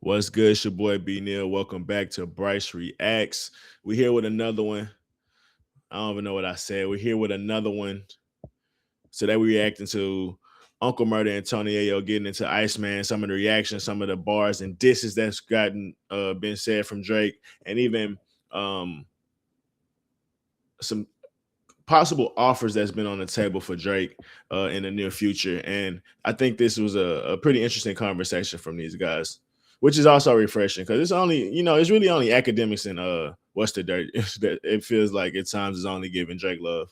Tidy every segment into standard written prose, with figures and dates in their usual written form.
What's good? It's your boy B Neil. Welcome back to Bryce Reacts. We're here with another one. I don't even know what I said. We're here with another one. Today we're reacting to Uncle Murder and Tony Ayo getting into Iceman, some of the reactions, some of the bars and disses that's gotten been said from Drake, and even some possible offers that's been on the table for Drake in the near future. And I think this was a pretty interesting conversation from these guys, which is also refreshing because it's only, it's really only academics and what's the dirt. It feels like at times it's only giving Drake love.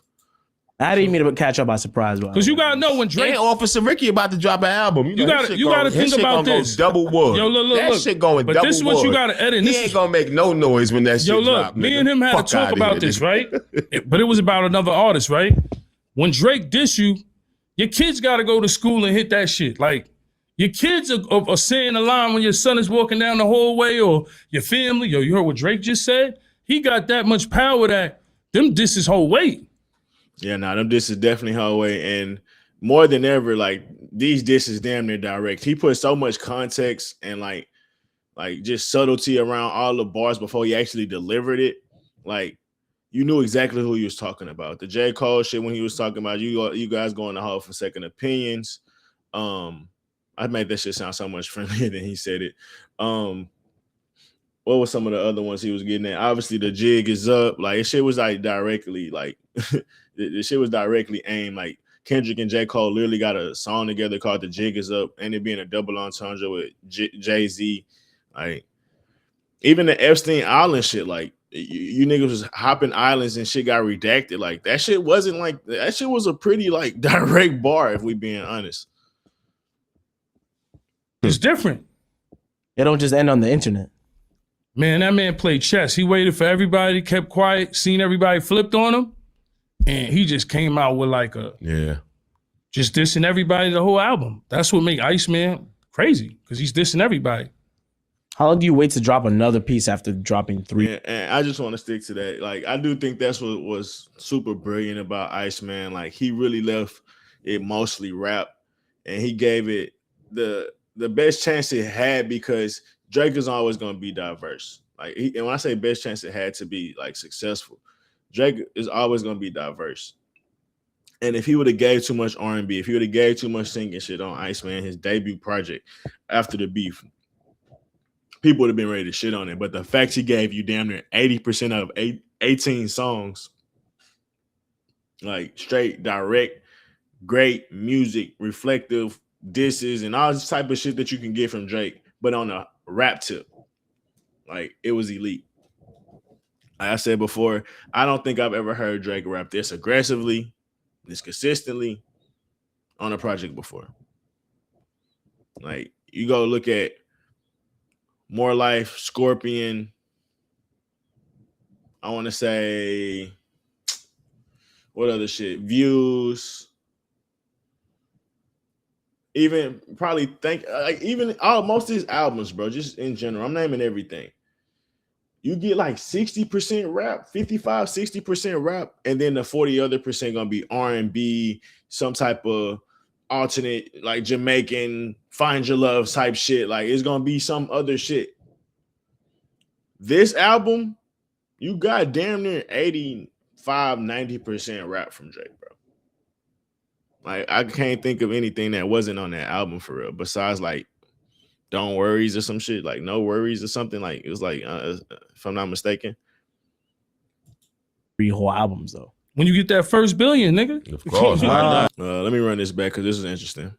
I didn't mean to catch up by surprise, because you gotta know when Drake and Officer Ricky about to drop an album. You gotta think about this. Double wood. Yo, look, shit going but double this is what wood. you gotta edit. He ain't gonna make no noise when that shit drop. Me and him had to talk about this, right? But it was about another artist, right? When Drake diss you, your kids gotta go to school and hit that shit. Like your kids are saying the line when your son is walking down the hallway, or your family. Yo, you heard what Drake just said? He got that much power that them disses hold weight. Yeah, them disses definitely hold weight, and more than ever, like these disses damn near direct. He put so much context and like just subtlety around all the bars before he actually delivered it. Like you knew exactly who he was talking about. The J. Cole shit when he was talking about you guys going to Hall for second opinions. I made that shit sound so much friendlier than he said it. What was some of the other ones he was getting at? Obviously, the jig is up. Like, shit was like directly, like, the shit was directly aimed. Like, Kendrick and J. Cole literally got a song together called The Jig Is Up, and it being a double entendre with Jay-Z. Like, even the Epstein Island shit, like, you niggas was hopping islands and shit got redacted. Like, that shit wasn't like, that shit was a pretty, like, direct bar, if we being honest. It's different. It don't just end on the internet. Man, that man played chess. He waited for everybody, kept quiet, seen everybody flipped on him, and he just came out with like just dissing everybody the whole album. That's what make Iceman crazy, because he's dissing everybody. How long do you wait to drop another piece after dropping 3? Yeah, and I just want to stick to that. Like, I do think that's what was super brilliant about Iceman. Like, he really left it mostly rap, and he gave it the best chance it had, because Drake is always going to be diverse. Like, and when I say best chance it had to be like successful, Drake is always going to be diverse. And if he would have gave too much R&B, if he would have gave too much singing shit on Iceman, his debut project after the beef, people would have been ready to shit on it. But the fact he gave you damn near 80% of 18 songs, like straight, direct, great music, reflective disses, and all this type of shit that you can get from Drake, but on a rap tip, like, it was elite. Like I said before, I don't think I've ever heard Drake rap this aggressively, this consistently on a project before. Like, you go look at More Life, Scorpion. I want to say, what other shit? Views. Even probably most of his albums, bro, just in general. I'm naming everything. You get like 60% rap, 55, 60% rap, and then the 40 other percent gonna be R&B, some type of alternate, like Jamaican, find your love type shit. Like, it's gonna be some other shit. This album, you got damn near 85, 90% rap from Drake, bro. Like, I can't think of anything that wasn't on that album for real, besides like Don't Worries or some shit, like No Worries or something. Like, it was like, if I'm not mistaken, 3 whole albums though. When you get that first billion, nigga. Of course, why not? Let me run this back because this is interesting.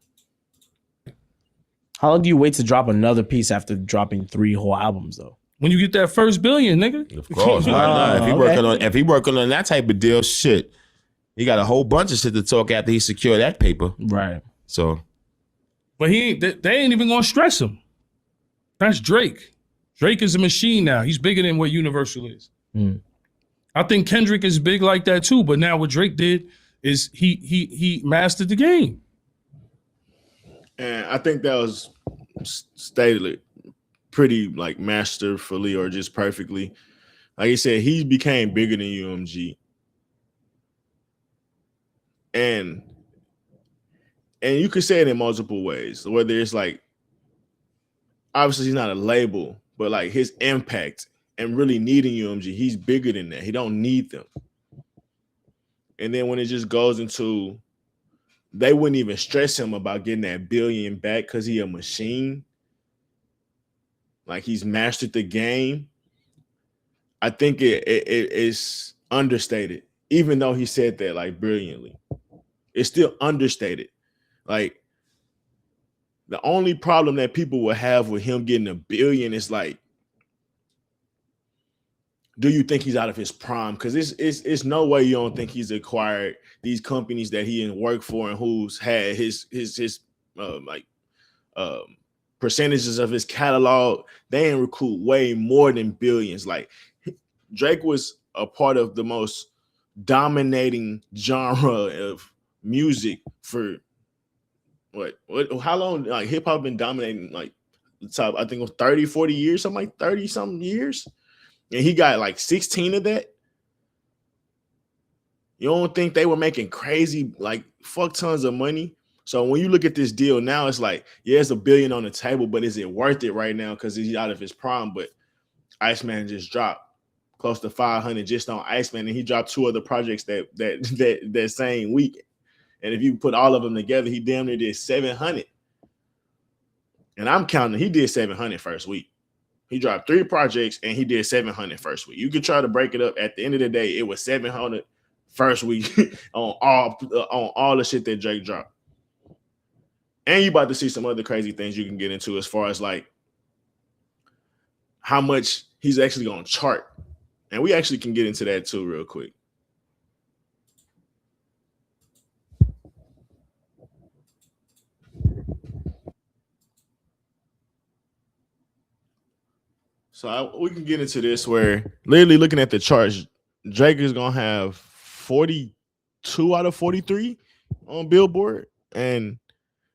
How long do you wait to drop another piece after dropping 3 whole albums though? When you get that first billion, nigga. Of course, why not? If he working on that type of deal, shit, he got a whole bunch of shit to talk after he secured that paper. Right. So, But they ain't even gonna stress him. That's Drake. Drake is a machine now. He's bigger than what Universal is. I think Kendrick is big like that too. But now what Drake did is he mastered the game. And I think that was stated pretty like masterfully or just perfectly. Like he said, he became bigger than UMG. And you could say it in multiple ways, whether it's like obviously he's not a label, but like his impact and really needing UMG, he's bigger than that. He don't need them. And then when it just goes into, they wouldn't even stress him about getting that billion back because he a machine. Like he's mastered the game. I think it is understated, even though he said that like brilliantly. It's still understated. Like the only problem that people will have with him getting a billion is like, do you think he's out of his prime? Because it's no way you don't think he's acquired these companies that he didn't work for and who's had his percentages of his catalog. They didn't recruit way more than billions. Like Drake was a part of the most dominating genre of music for what how long? Like hip hop been dominating like top, I think it was 30, 40 years, something like 30 something years. And he got like 16 of that. You don't think they were making crazy, like fuck tons of money? So when you look at this deal now, it's like, yeah, it's $1 billion on the table, but is it worth it right now? Because he's out of his prime. But Iceman just dropped close to 500 just on Iceman, and he dropped 2 other projects that same week. And if you put all of them together, he damn near did 700. And I'm counting, he did 700 first week. He dropped 3 projects and he did 700 first week. You could try to break it up. At the end of the day, it was 700 first week on all the shit that Drake dropped. And you about to see some other crazy things you can get into as far as like how much he's actually going to chart. And we actually can get into that too real quick. So we can get into this where literally looking at the charts, Drake is going to have 42 out of 43 on Billboard. And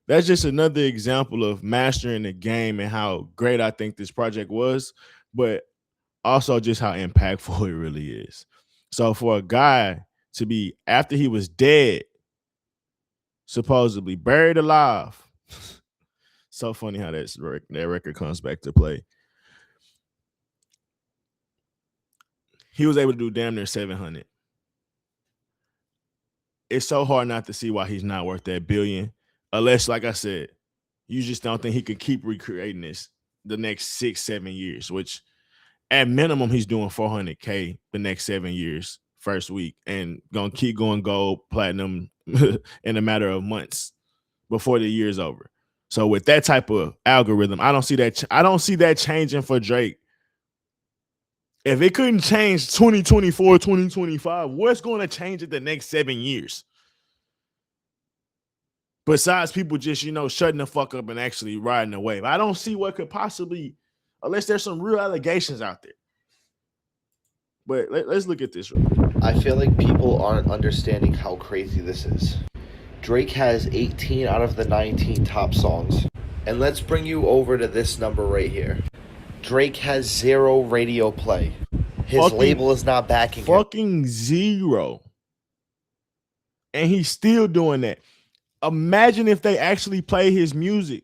that's just another example of mastering the game and how great I think this project was, but also just how impactful it really is. So for a guy to be, after he was dead, supposedly buried alive, so funny how that record comes back to play. He was able to do damn near 700. It's so hard not to see why he's not worth that billion. Unless, like I said, you just don't think he could keep recreating this the next 6-7 years, which at minimum, he's doing 400K the next 7 years, first week, and gonna keep going gold, platinum in a matter of months before the year's over. So with that type of algorithm, I don't see that changing for Drake. If it couldn't change 2024, 2025, what's going to change it the next 7 years? Besides people just, shutting the fuck up and actually riding the wave. I don't see what could possibly, unless there's some real allegations out there. But let's look at this. I feel like people aren't understanding how crazy this is. Drake has 18 out of the 19 top songs. And let's bring you over to this number right here. Drake has 0 radio play. His label is not backing him. Fucking 0. And he's still doing that. Imagine if they actually play his music.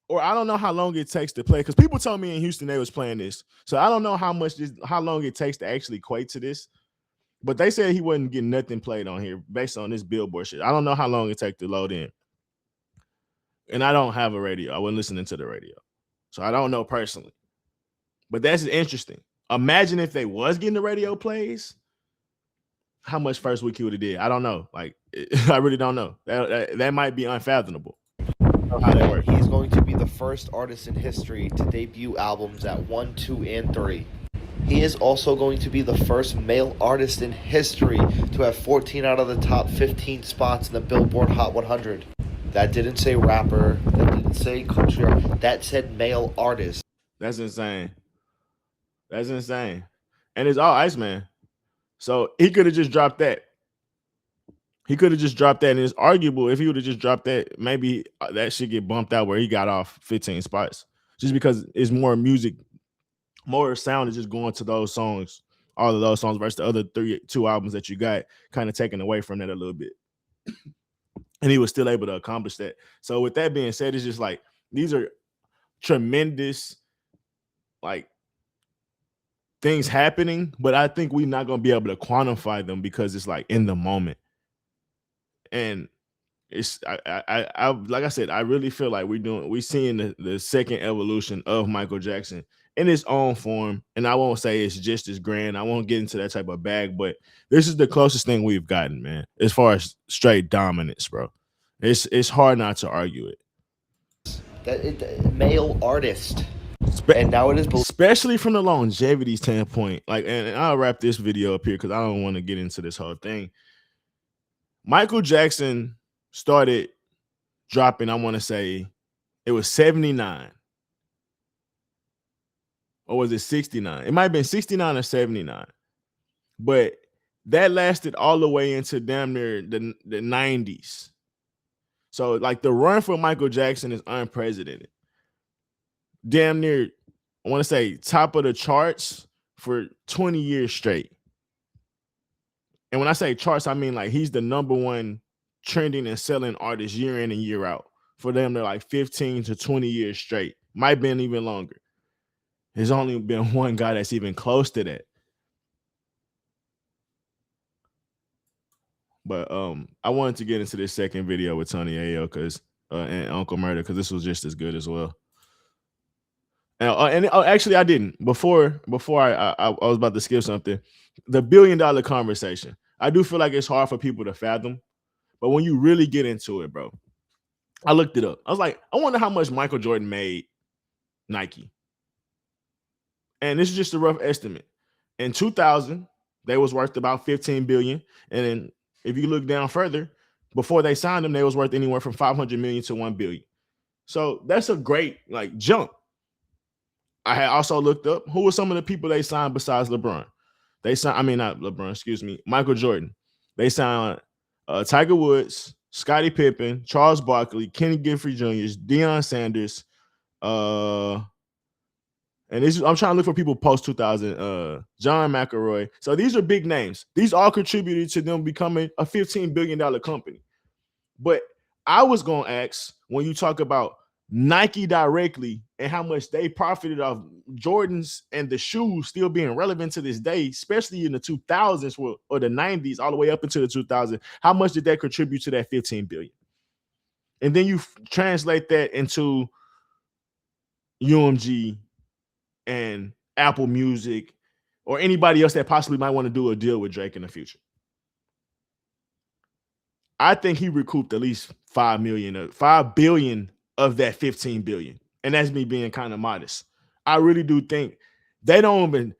Or I don't know how long it takes to play. Because people told me in Houston they was playing this. So I don't know how long it takes to actually equate to this. But they said he wasn't getting nothing played on here based on this Billboard shit. I don't know how long it takes to load in. And I don't have a radio. I wasn't listening to the radio. So I don't know personally. But that's interesting. Imagine if they was getting the radio plays, how much first week he would have did. I don't know. Like, I really don't know. That might be unfathomable. How that works. He's going to be the first artist in history to debut albums at 1, 2, and 3. He is also going to be the first male artist in history to have 14 out of the top 15 spots in the Billboard Hot 100. That didn't say rapper. That didn't say country. That said male artist. That's insane. That's insane. And it's all Iceman. So he could have just dropped that. He could have just dropped that. And it's arguable if he would have just dropped that, maybe that should get bumped out where he got off 15 spots. Just because it's more music, more sound is just going to those songs, all of those songs versus the other 2 albums that you got, kind of taken away from that a little bit. And he was still able to accomplish that. So with that being said, it's just like, these are tremendous like things happening, but I think we're not gonna be able to quantify them because it's like in the moment. And it's I like I said, I really feel like we're seeing the second evolution of Michael Jackson in its own form. And I won't say it's just as grand. I won't get into that type of bag, but this is the closest thing we've gotten, man, as far as straight dominance, bro. It's hard not to argue it. Male artist. Spe- And now it is especially from the longevity standpoint. Like, and I'll wrap this video up here because I don't want to get into this whole thing. Michael Jackson started dropping, I want to say it was 79. Or was it 69? It might have been 69 or 79. But that lasted all the way into damn near the 90s. So, like, the run for Michael Jackson is unprecedented. Damn near, I want to say, top of the charts for 20 years straight. And when I say charts, I mean like he's the number one trending and selling artist year in and year out for them to like 15 to 20 years straight. Might have been even longer. There's only been one guy that's even close to that. But I wanted to get into this second video with Tony Ayo because and Uncle Murder because this was just as good as well. And actually, I didn't. Before I was about to skip something. The $1 billion conversation. I do feel like it's hard for people to fathom. But when you really get into it, bro, I looked it up. I was like, I wonder how much Michael Jordan made Nike. And this is just a rough estimate. In 2000, they was worth about $15 billion. And then if you look down further, before they signed them, they was worth anywhere from $500 million to $1 billion. So that's a great like jump. I had also looked up who were some of the people they signed besides LeBron. They signed, I mean, not LeBron, excuse me, Michael Jordan. They signed Tiger Woods, Scottie Pippen, Charles Barkley, Kenny Gifford Jr., Deion Sanders, and this I'm trying to look for people post 2000, John McElroy. So these are big names. These all contributed to them becoming a $15 billion company. But I was going to ask, when you talk about Nike directly and how much they profited off Jordans and the shoes still being relevant to this day, especially in the 2000s or the 90s, all the way up into the 2000s, how much did that contribute to that 15 billion? And then you translate that into UMG and Apple Music or anybody else that possibly might want to do a deal with Drake in the future. I think he recouped at least 5 billion of that 15 billion. And that's me being kind of modest. I really do think they don't even,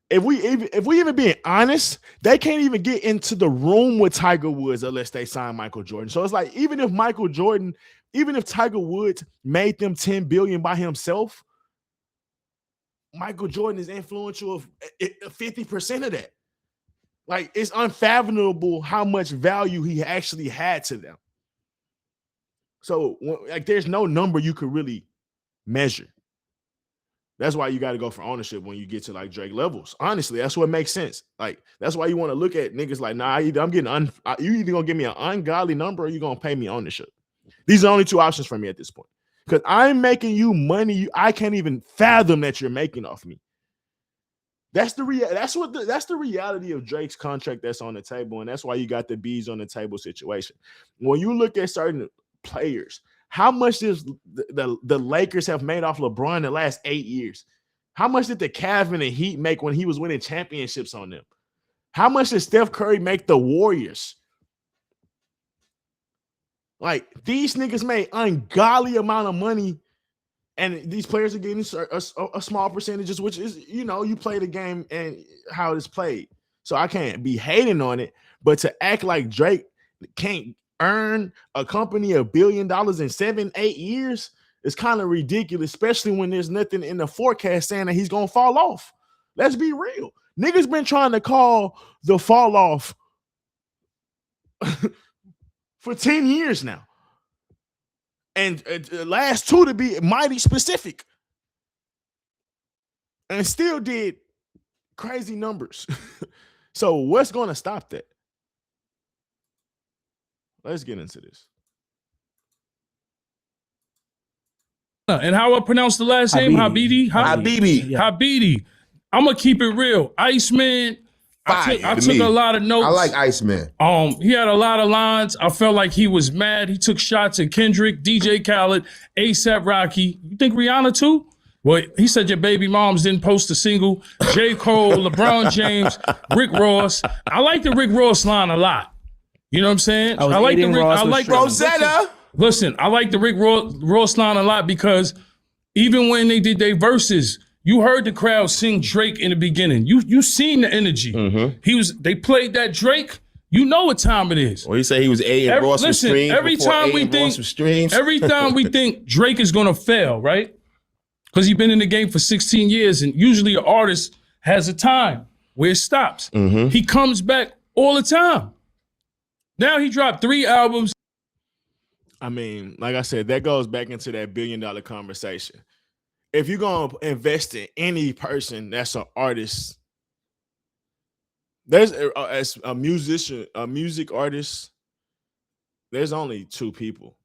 if we even being honest, they can't even get into the room with Tiger Woods unless they sign Michael Jordan. So it's like, even if Tiger Woods made them 10 billion by himself, Michael Jordan is influential of 50% of that. Like, it's unfathomable how much value he actually had to them. So, like, there's no number you could really measure. That's why you got to go for ownership when you get to like Drake levels. Honestly, that's what makes sense. Like, that's why you want to look at niggas like, nah, you either gonna give me an ungodly number or you gonna pay me ownership. These are the only two options for me at this point. Because I'm making you money I can't even fathom that you're making off me. That's the reality of Drake's contract that's on the table, and that's why you got the bees on the table situation. When you look at certain players, how much does the Lakers have made off LeBron in the last 8 years? How much did the Cavs and the Heat make when he was winning championships on them? How much did Steph Curry make the Warriors? Like, these niggas made ungodly amount of money, and these players are getting a small percentages, which is, you play the game and how it's played. So I can't be hating on it, but to act like Drake can't earn a company $1 billion in 7-8 years is kind of ridiculous, especially when there's nothing in the forecast saying that he's gonna fall off. Let's be real. Niggas been trying to call the fall off for 10 years now. And the last two to be mighty specific. And still did crazy numbers. So what's going to stop that? Let's get into this. And how I pronounce the last name? Habidi. Habidi. Yeah. Habidi. I'm gonna keep it real. Iceman. I took a lot of notes. I like Iceman. He had a lot of lines. I felt like he was mad. He took shots at Kendrick, DJ Khaled, ASAP Rocky. You think Rihanna too? Well, he said your baby moms didn't post a single. J. Cole, LeBron James, Rick Ross. I like the Rick Ross line a lot. You know what I'm saying? I like the Rick Rosetta. Listen, I like the Rick Ross line a lot because even when they did their verses, you heard the crowd sing Drake in the beginning. You seen the energy. They played that Drake. You know what time it is. Well, he said he was A&R Ross with streams. Every time we think Drake is gonna fail, right? Because he's been in the game for 16 years, and usually an artist has a time where it stops. He comes back all the time. Now he dropped 3 albums. I mean, like I said, that goes back into that $1 billion conversation. If you're gonna invest in any person that's an artist, there's as a musician, a music artist, there's only 2 people.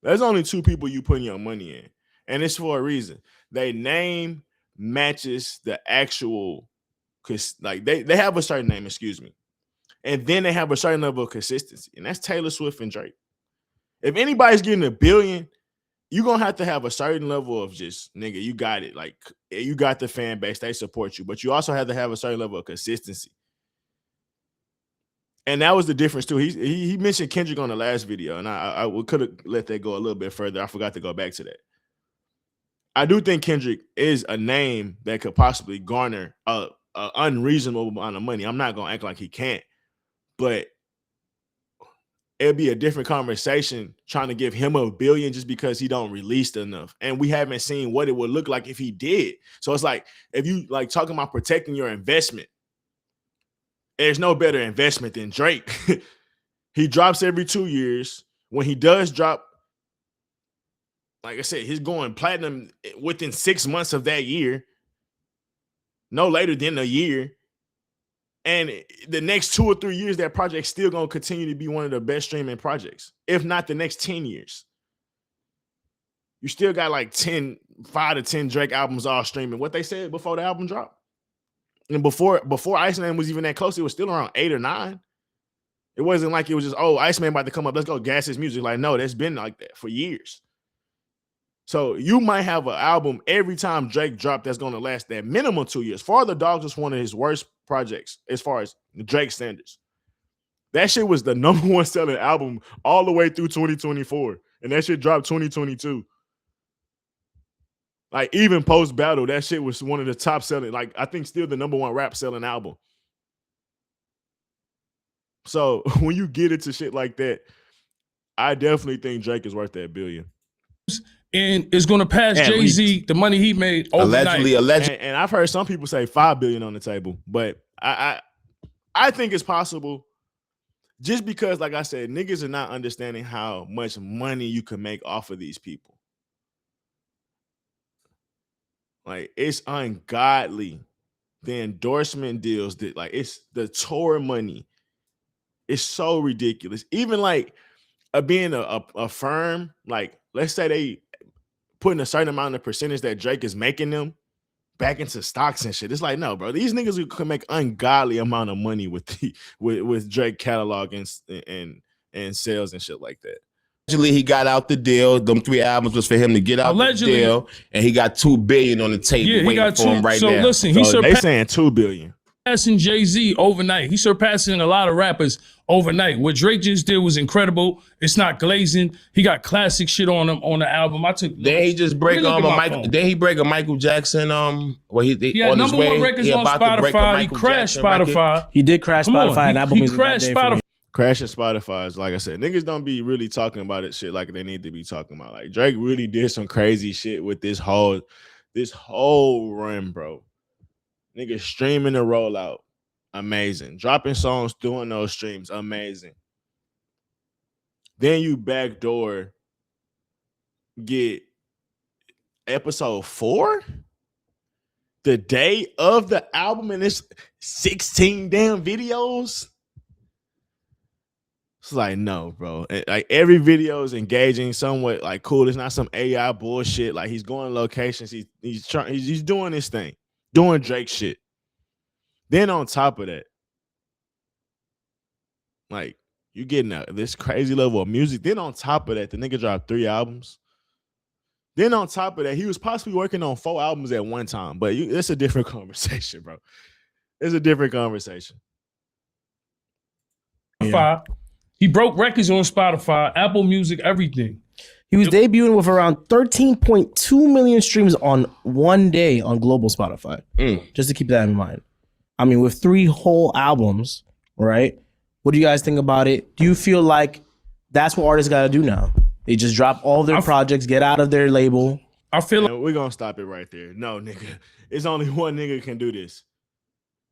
There's only 2 people you putting your money in, and it's for a reason. Their name matches the actual, cause like they have a certain name, excuse me, and then they have a certain level of consistency, and that's Taylor Swift and Drake. If anybody's getting $1 billion, you're gonna have to have a certain level of just, nigga, you got it. Like, you got the fan base, they support you, but you also have to have a certain level of consistency. And that was the difference too. He mentioned Kendrick on the last video, and I could have let that go a little bit further. I forgot to go back to that. I do think Kendrick is a name that could possibly garner a unreasonable amount of money. I'm not gonna act like he can't, but it'd be a different conversation trying to give him $1 billion just because he don't release enough. And we haven't seen what it would look like if he did. So it's like, if you like talking about protecting your investment, there's no better investment than Drake. He drops every 2 years. When he does drop, like I said, he's going platinum within 6 months of that year. No later than a year. And the next 2 or 3 years, that project's still going to continue to be one of the best streaming projects, if not the next 10 years. You still got like 5 to 10 Drake albums all streaming. What they said before the album dropped. And before Iceman was even that close, it was still around 8 or 9. It wasn't like it was just, oh, Iceman about to come up, let's go gas his music. Like, no, that's been like that for years. So you might have an album every time Drake dropped that's going to last that minimum 2 years. Father Dogs was one of his worst projects as far as Drake standards. That shit was the number 1 selling album all the way through 2024. And that shit dropped 2022. Like, even post battle, that shit was one of the top selling, like, I think still the number 1 rap selling album. So when you get into shit like that, I definitely think Drake is worth that $1 billion. And is going to pass Jay-Z the money he made overnight. Allegedly. And I've heard some people say $5 billion on the table, but I think it's possible. Just because, like I said, niggas are not understanding how much money you can make off of these people. Like, it's ungodly. The endorsement deals that, like, it's the tour money. It's so ridiculous. Even like being a firm, like, let's say they putting a certain amount of percentage that Drake is making them back into stocks and shit. It's like, no, bro, these niggas can make ungodly amount of money with with Drake catalog and sales and shit like that. Allegedly, he got out the deal. Them 3 albums was for him to get out the deal, and he got $2 billion on the table. Yeah, he got 2 him right so now. Listen, so they saying $2 billion. Surpassing Jay-Z overnight. He's surpassing a lot of rappers overnight. What Drake just did was incredible. It's not glazing. He got classic shit on him on the album. Then he just break Then he break a Michael Jackson. Where he on his way. Records on Spotify. He crashed Spotify. He did crash Spotify. And album he crashed Spotify. Crashing Spotify is, like I said, niggas don't be really talking about it shit like they need to be talking about. Like, Drake really did some crazy shit with this whole run, bro. Niggas streaming the rollout, amazing. Dropping songs, doing those streams, amazing. Then you backdoor get episode 4 the day of the album, and it's 16 damn videos. It's like, no, bro. Like every video is engaging, somewhat like cool. It's not some AI bullshit. Like he's going locations. He's doing this thing, doing Drake shit. Then on top of that, like you getting this crazy level of music. Then on top of that, the nigga dropped 3 albums. Then on top of that, he was possibly working on 4 albums at one time. But it's a different conversation, bro. It's a different conversation. Yeah. He broke records on Spotify, Apple Music, everything. He was debuting with around 13.2 million streams on one day on global Spotify. Just to keep that in mind. I mean, with 3 whole albums, right? What do you guys think about it? Do you feel like that's what artists got to do now? They just drop all their projects, get out of their label. I feel like we're going to stop it right there. No, nigga. It's only one nigga can do this.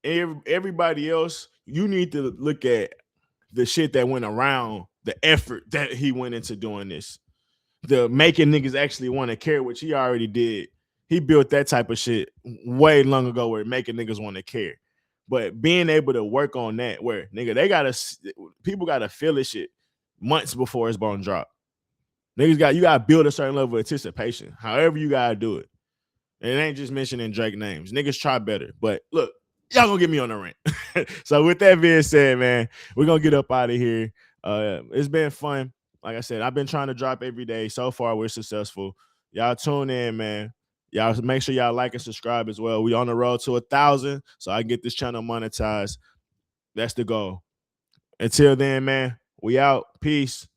Everybody else, you need to look at the shit that went around, the effort that he went into doing this, the making niggas actually want to care, which he already did. He built that type of shit way long ago where making niggas want to care. But being able to work on that where, nigga, people got to feel this shit months before it's going to drop. You got to build a certain level of anticipation, however you got to do it. And it ain't just mentioning Drake names. Niggas try better. But look, y'all gonna get me on the rant. So with that being said, man, we're gonna get up out of here. It's been fun. Like I said, I've been trying to drop every day. So far, we're successful. Y'all tune in, man. Y'all make sure y'all like and subscribe as well. We on the road to 1,000, so I can get this channel monetized. That's the goal. Until then, man, we out. Peace.